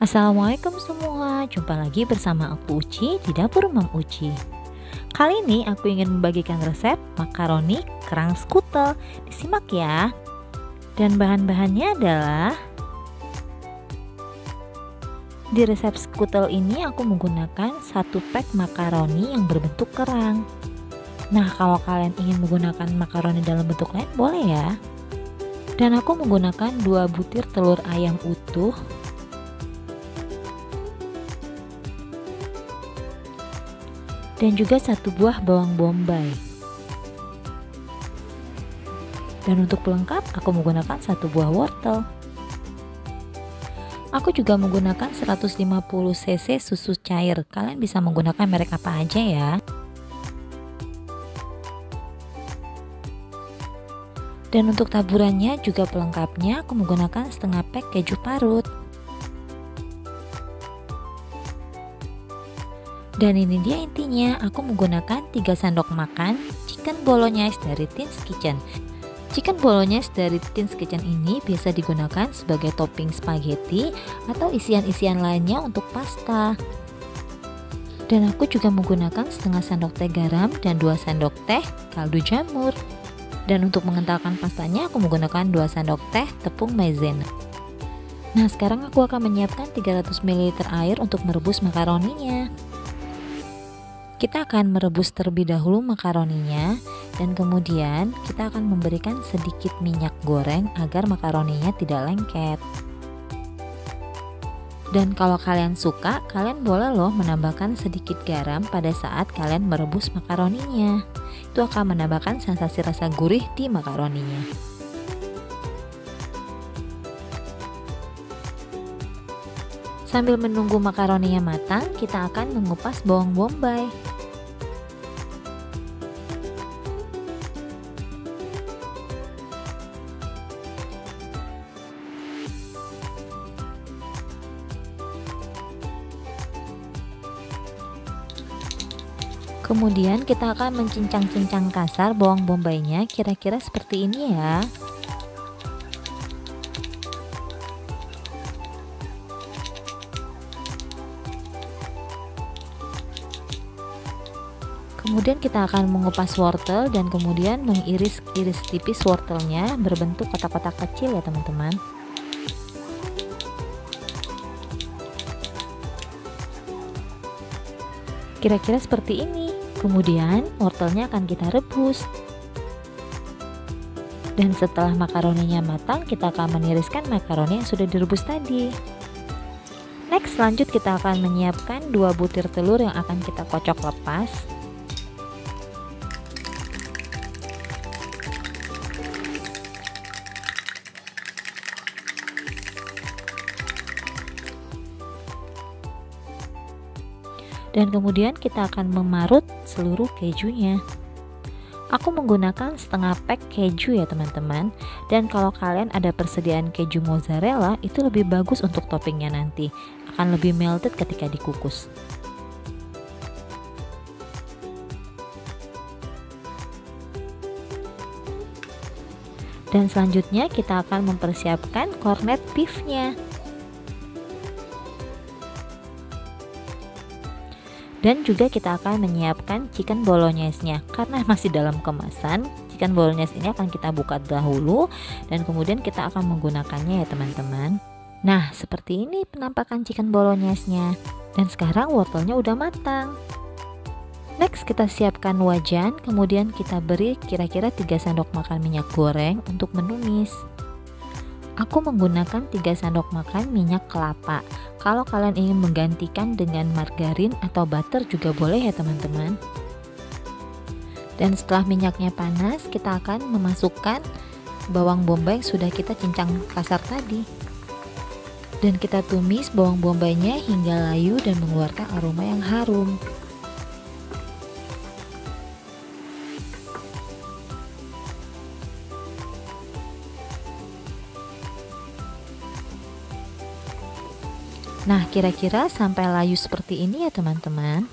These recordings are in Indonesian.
Assalamualaikum semua, jumpa lagi bersama aku Uci di dapur Mam Uci. Kali ini aku ingin membagikan resep makaroni kerang skutel. Disimak ya. Dan bahan-bahannya adalah, di resep skutel ini aku menggunakan 1 pack makaroni yang berbentuk kerang. Nah, kalau kalian ingin menggunakan makaroni dalam bentuk lain boleh ya. Dan aku menggunakan 2 butir telur ayam utuh, dan juga 1 buah bawang bombay. Dan untuk pelengkap aku menggunakan 1 buah wortel. Aku juga menggunakan 150 cc susu cair. Kalian bisa menggunakan merek apa aja ya. Dan untuk taburannya juga pelengkapnya aku menggunakan setengah pack keju parut. Dan ini dia intinya, aku menggunakan 3 sendok makan chicken bolognese dari Tins Kitchen. Chicken bolognese dari Tins Kitchen ini biasa digunakan sebagai topping spaghetti atau isian-isian lainnya untuk pasta. Dan aku juga menggunakan setengah sendok teh garam dan 2 sendok teh kaldu jamur. Dan untuk mengentalkan pastanya aku menggunakan 2 sendok teh tepung maizena. Nah, sekarang aku akan menyiapkan 300 ml air untuk merebus makaroninya. Kita akan merebus terlebih dahulu makaroninya, dan kemudian kita akan memberikan sedikit minyak goreng agar makaroninya tidak lengket. Dan kalau kalian suka, kalian boleh loh menambahkan sedikit garam pada saat kalian merebus makaroninya. Itu akan menambahkan sensasi rasa gurih di makaroninya. Sambil menunggu makaroninya matang, kita akan mengupas bawang bombay. Kemudian kita akan mencincang-cincang kasar bawang bombaynya kira-kira seperti ini ya. Kemudian kita akan mengupas wortel dan kemudian mengiris-iris tipis wortelnya berbentuk kotak-kotak kecil ya teman-teman. Kira-kira seperti ini. Kemudian wortelnya akan kita rebus. Dan setelah makaroninya matang, kita akan meniriskan makaroni yang sudah direbus tadi. Next, lanjut kita akan menyiapkan 2 butir telur yang akan kita kocok lepas. Dan kemudian kita akan memarut seluruh kejunya. Aku menggunakan setengah pack keju ya teman-teman. Dan kalau kalian ada persediaan keju mozzarella, itu lebih bagus untuk toppingnya nanti. Akan lebih melted ketika dikukus. Dan selanjutnya kita akan mempersiapkan corned beefnya. Dan juga kita akan menyiapkan chicken bolognese-nya. Karena masih dalam kemasan, chicken bolognese ini akan kita buka dahulu dan kemudian kita akan menggunakannya ya teman-teman. Nah, seperti ini penampakan chicken bolognese-nya. Dan sekarang wortelnya udah matang. Next, kita siapkan wajan, kemudian kita beri kira-kira 3 sendok makan minyak goreng untuk menumis. Aku menggunakan 3 sendok makan minyak kelapa. Kalau kalian ingin menggantikan dengan margarin atau butter juga boleh ya teman-teman. Dan setelah minyaknya panas, kita akan memasukkan bawang bombay yang sudah kita cincang kasar tadi. Dan kita tumis bawang bombaynya hingga layu dan mengeluarkan aroma yang harum. Nah, kira-kira sampai layu seperti ini ya teman-teman.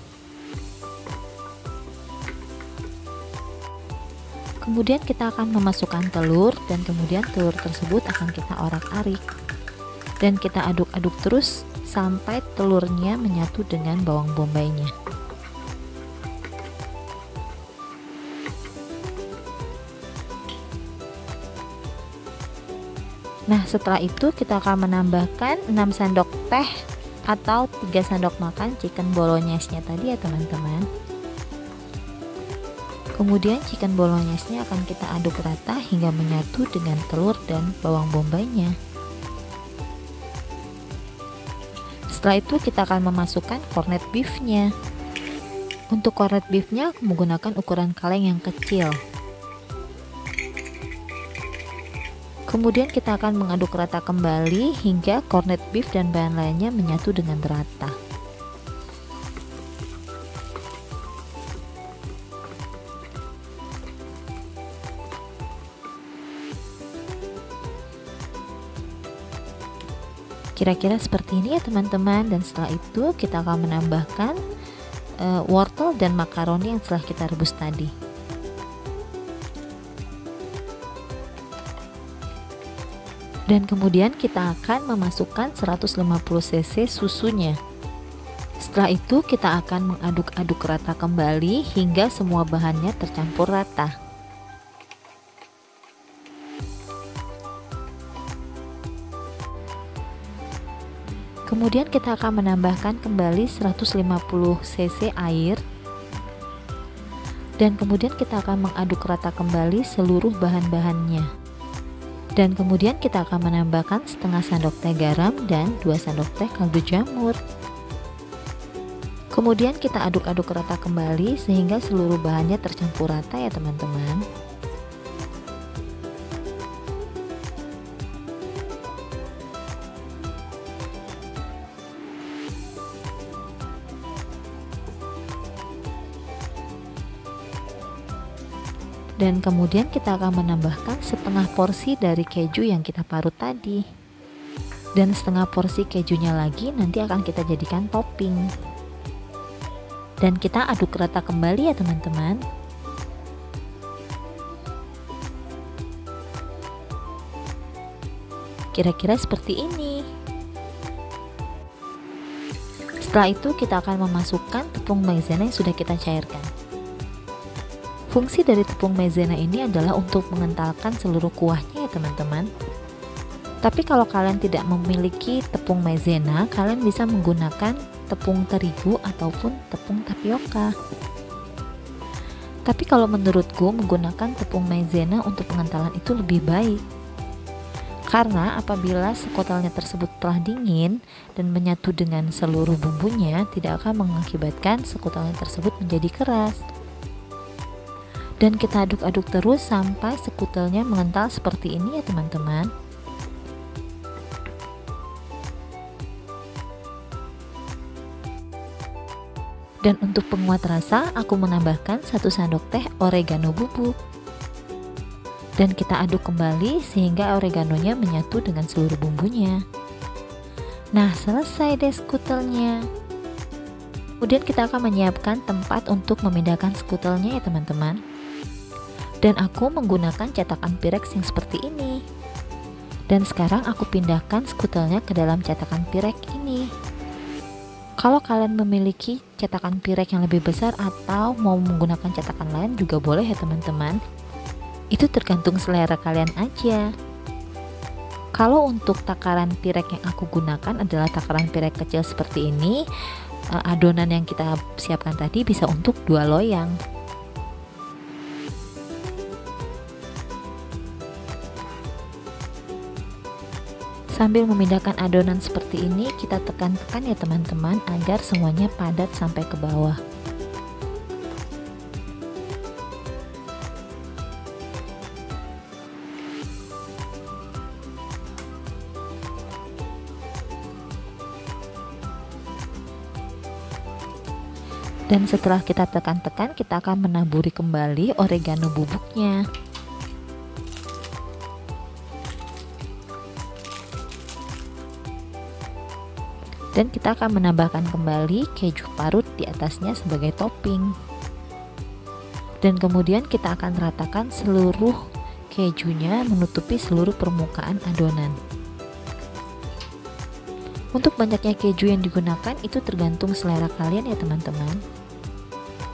Kemudian kita akan memasukkan telur dan kemudian telur tersebut akan kita orak-arik. Dan kita aduk-aduk terus sampai telurnya menyatu dengan bawang bombaynya. Nah, setelah itu kita akan menambahkan 6 sendok teh atau 3 sendok makan chicken bolognese-nya tadi ya teman-teman. Kemudian chicken bolognese-nya akan kita aduk rata hingga menyatu dengan telur dan bawang bombaynya. Setelah itu kita akan memasukkan corned beef-nya. Untuk corned beef-nya aku menggunakan ukuran kaleng yang kecil. Kemudian kita akan mengaduk rata kembali hingga corned beef dan bahan lainnya menyatu dengan rata. Kira-kira seperti ini ya teman-teman, dan setelah itu kita akan menambahkan wortel dan makaroni yang telah kita rebus tadi. Dan kemudian kita akan memasukkan 150 cc susunya. Setelah itu kita akan mengaduk-aduk rata kembali hingga semua bahannya tercampur rata. Kemudian kita akan menambahkan kembali 150 cc air. Dan kemudian kita akan mengaduk rata kembali seluruh bahan-bahannya. Dan kemudian kita akan menambahkan setengah sendok teh garam dan 2 sendok teh kaldu jamur. Kemudian kita aduk-aduk rata kembali sehingga seluruh bahannya tercampur rata ya teman-teman. Dan kemudian kita akan menambahkan setengah porsi dari keju yang kita parut tadi. Dan setengah porsi kejunya lagi nanti akan kita jadikan topping. Dan kita aduk rata kembali ya teman-teman. Kira-kira seperti ini. Setelah itu kita akan memasukkan tepung maizena yang sudah kita cairkan. Fungsi dari tepung maizena ini adalah untuk mengentalkan seluruh kuahnya ya teman-teman. Tapi kalau kalian tidak memiliki tepung maizena, kalian bisa menggunakan tepung terigu ataupun tepung tapioka. Tapi kalau menurutku menggunakan tepung maizena untuk pengentalan itu lebih baik. Karena apabila sekotelnya tersebut telah dingin dan menyatu dengan seluruh bumbunya, tidak akan mengakibatkan sekotelnya tersebut menjadi keras. Dan kita aduk-aduk terus sampai sekutelnya mengental seperti ini ya teman-teman. Dan untuk penguat rasa aku menambahkan 1 sendok teh oregano bubuk. Dan kita aduk kembali sehingga oreganonya menyatu dengan seluruh bumbunya. Nah, selesai deh skutelnya. Kemudian kita akan menyiapkan tempat untuk memindahkan skutelnya ya teman-teman. Dan aku menggunakan cetakan Pyrex yang seperti ini. Dan sekarang aku pindahkan skutelnya ke dalam cetakan Pyrex ini. Kalau kalian memiliki cetakan Pyrex yang lebih besar atau mau menggunakan cetakan lain juga boleh ya teman-teman. Itu tergantung selera kalian aja. Kalau untuk takaran Pyrex yang aku gunakan adalah takaran Pyrex kecil seperti ini, adonan yang kita siapkan tadi bisa untuk 2 loyang. Sambil memindahkan adonan seperti ini, kita tekan-tekan ya teman-teman agar semuanya padat sampai ke bawah. Dan setelah kita tekan-tekan, kita akan menaburi kembali oregano bubuknya. Dan kita akan menambahkan kembali keju parut di atasnya sebagai topping. Dan kemudian kita akan ratakan seluruh kejunya menutupi seluruh permukaan adonan. Untuk banyaknya keju yang digunakan itu tergantung selera kalian ya teman-teman.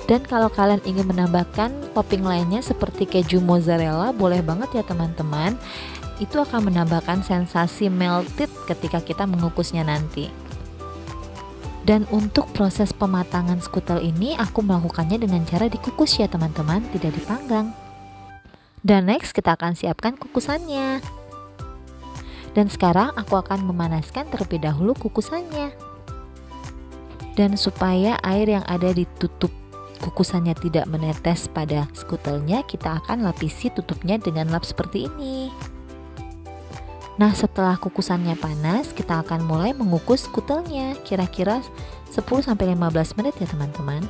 Dan kalau kalian ingin menambahkan topping lainnya seperti keju mozzarella, boleh banget ya teman-teman. Itu akan menambahkan sensasi melted ketika kita mengukusnya nanti. Dan untuk proses pematangan skutel ini aku melakukannya dengan cara dikukus ya teman-teman, tidak dipanggang. Dan next kita akan siapkan kukusannya. Dan sekarang aku akan memanaskan terlebih dahulu kukusannya. Dan supaya air yang ada di tutup kukusannya tidak menetes pada skutelnya, kita akan lapisi tutupnya dengan lap seperti ini. Nah, setelah kukusannya panas, kita akan mulai mengukus skutelnya kira-kira 10-15 menit ya teman-teman.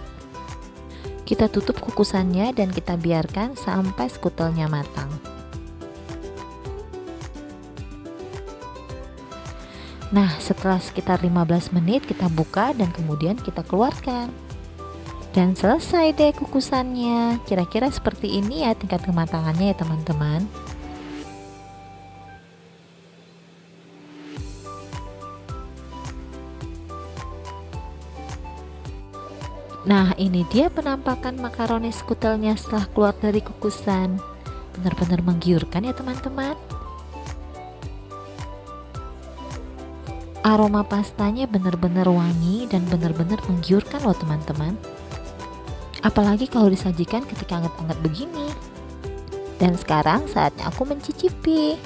Kita tutup kukusannya dan kita biarkan sampai skutelnya matang. Nah, setelah sekitar 15 menit kita buka dan kemudian kita keluarkan. Dan selesai deh kukusannya. Kira-kira seperti ini ya tingkat kematangannya ya teman-teman. Nah, ini dia penampakan makaroni skutelnya setelah keluar dari kukusan. Benar-benar menggiurkan ya teman-teman. Aroma pastanya benar-benar wangi dan benar-benar menggiurkan loh teman-teman. Apalagi kalau disajikan ketika hangat-hangat begini. Dan sekarang saatnya aku mencicipi.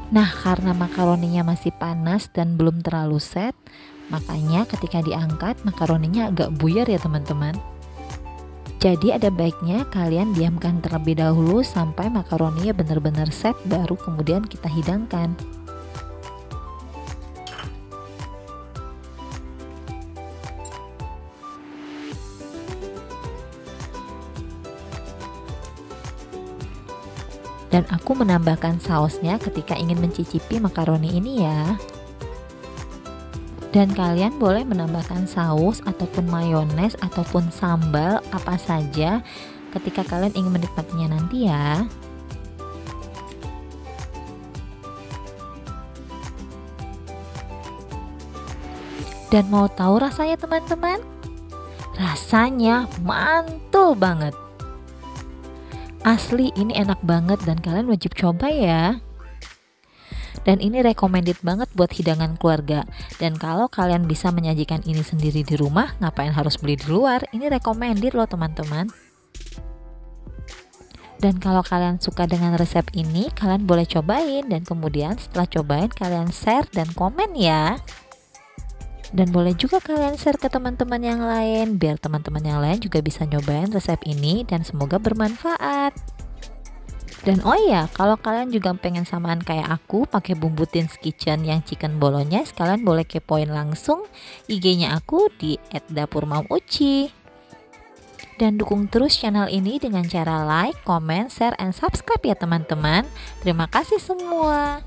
Nah, karena makaroninya masih panas dan belum terlalu set, makanya ketika diangkat makaroninya agak buyar ya teman-teman. Jadi ada baiknya kalian diamkan terlebih dahulu sampai makaroninya benar-benar set, baru kemudian kita hidangkan. Dan aku menambahkan sausnya ketika ingin mencicipi makaroni ini ya. Dan kalian boleh menambahkan saus ataupun mayones ataupun sambal apa saja ketika kalian ingin menikmatinya nanti ya. Dan mau tahu rasanya teman-teman? Rasanya mantul banget. Asli ini enak banget dan kalian wajib coba ya. Dan ini recommended banget buat hidangan keluarga. Dan kalau kalian bisa menyajikan ini sendiri di rumah, ngapain harus beli di luar? Ini recommended loh teman-teman. Dan kalau kalian suka dengan resep ini, kalian boleh cobain. Dan kemudian setelah cobain, kalian share dan komen ya. Dan boleh juga kalian share ke teman-teman yang lain, biar teman-teman yang lain juga bisa nyobain resep ini dan semoga bermanfaat. Dan oh iya, kalau kalian juga pengen samaan kayak aku pakai bumbu Tin's Kitchen yang chicken bolognese, kalian boleh kepoin langsung IG-nya aku di @dapurmauci. Dan dukung terus channel ini dengan cara like, comment, share, and subscribe ya teman-teman. Terima kasih semua.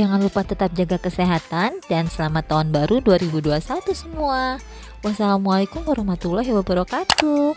Jangan lupa tetap jaga kesehatan dan selamat tahun baru 2021 semua. Wassalamualaikum warahmatullahi wabarakatuh.